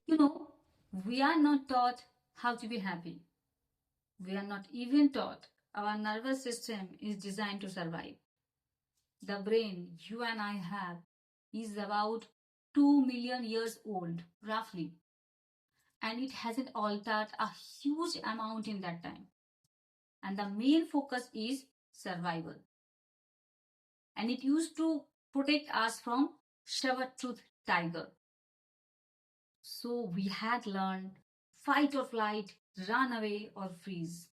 You know, we are not taught how to be happy. We are not even taught our nervous system is designed to survive. The brain you and I have is about 2 million years old, roughly, and it hasn't altered a huge amount in that time. And the main focus is survival. And it used to protect us from saber-tooth tiger. So we had learned fight or flight, run away or freeze.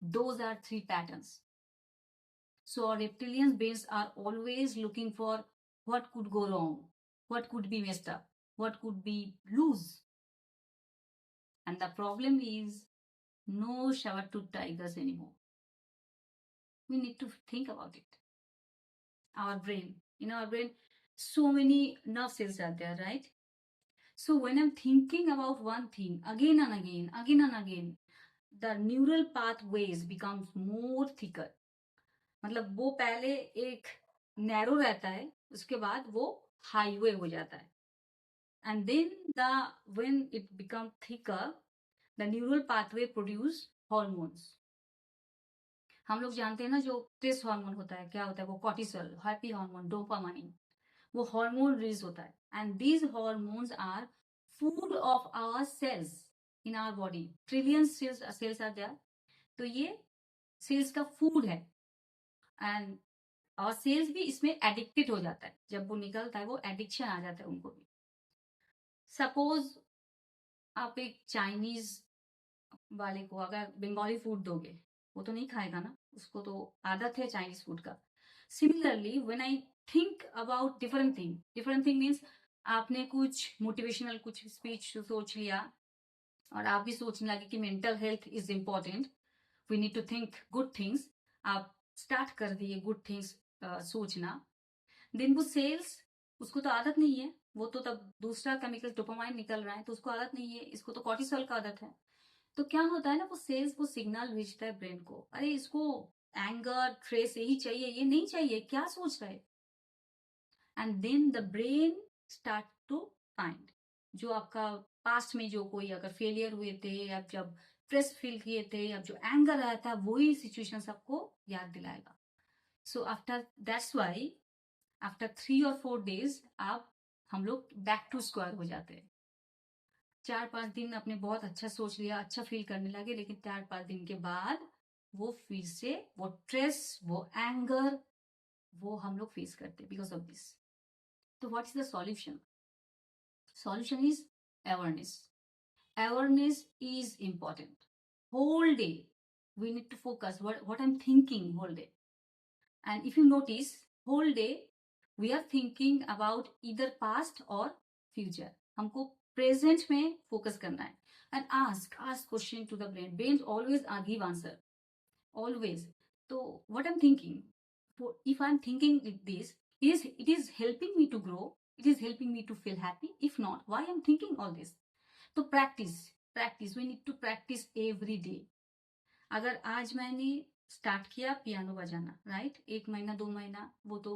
Those are three patterns. So our reptilian brains are always looking for what could go wrong, what could be messed up, what could be loose. And the problem is no saber-tooth tigers anymore. We need to think about it. Our brain, in our brain, so many nerve cells are there, right? So when I'm thinking about one thing again and again, the neural pathways becomes more thicker. मतलब वो पहले एक narrow रहता है, उसके बाद वो highway हो जाता है. And then when it becomes thicker, the neural pathway produce hormones. हम लोग जानते हैं ना, जो स्ट्रेस हार्मोन होता है, क्या होता है वो? कॉर्टिसोल, हैप्पी हार्मोन, डोपामाइन, वो हार्मोन रिलीज होता है. And these hormones are food of our cells in our body. Trillion cells are there. तो ये सेल्स का फूड है. एंड और सेल्स भी इसमें एडिक्टेड हो जाता है. जब वो निकलता है वो एडिक्शन आ जाता है उनको भी. सपोज आप एक चाइनीज वाले को अगर बंगाली फूड दोगे, वो तो नहीं खाएगा ना, उसको तो आदत है चाइनीज फूड का. Similarly when I think about different thing means आपने कुछ मोटिवेशनल कुछ स्पीच सोच लिया और आप भी सोचने लगे कि mental health is important, we need to think good things. आप स्टार्ट कर दिए गुड थिंग्स सोचना. दिन वो सेल्स, उसको तो आदत नहीं है, वो तो तब दूसरा केमिकल डोपामाइन निकल रहा है, तो उसको आदत नहीं है, इसको तो कॉर्टिसोल का आदत है. तो क्या होता है ना, वो सेल्स वो सिग्नल भेजता है ब्रेन को, अरे इसको एंगर ट्रेस यही चाहिए, ये नहीं चाहिए, क्या सोच रहे. And then the brain start to find जो आपका पास्ट में जो कोई अगर फेलियर हुए थे, या जब स्ट्रेस फील किए थे, या जो एंगर आया था, वही सिचुएशन आपको याद दिलाएगा. So after that's why after 3 or 4 days आप हम लोग बैक टू स्क्वायर हो जाते हैं. 4-5 दिन आपने बहुत अच्छा सोच लिया, अच्छा फील करने लगे, लेकिन 4-5 दिन के बाद वो फिर से वो स्ट्रेस, वो एंगर, वो हम लोग फेस करते हैं बिकॉज ऑफ दिस. तो what is the solution? Solution is awareness. Awareness is important. Whole day, we need to focus what I'm thinking whole day. And if you notice, whole day we are thinking about either past or future. हमको present में focus करना है. And ask question to the brain. Brain always give answer. Always. So what I'm thinking, if I'm thinking with this, it is helping me to grow. It is helping me to feel happy. If not, why I'm thinking all this? तो practice we need to practice every day. अगर आज मैंने start किया piano बजाना, right, 1 महीना 2 महीना, वो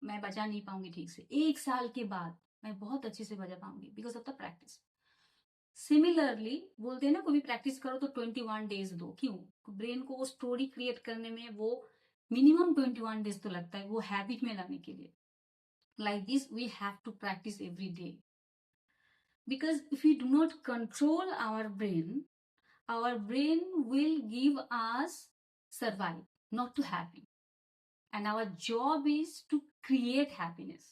मैं बजा नहीं पाऊंगी ठीक से. 1 साल के बाद मैं बहुत अच्छे से बजा पाऊंगी because of the practice. Similarly बोलते हैं ना, कोई भी प्रैक्टिस करो तो 21 days दो. क्यों? ब्रेन को वो स्टोरी क्रिएट करने में वो मिनिमम 21 days तो लगता है, वो हैबिट में लाने के लिए. Like this we have to practice every day. Because if we do not control our brain will give us survive, not to happy. And our job is to create happiness.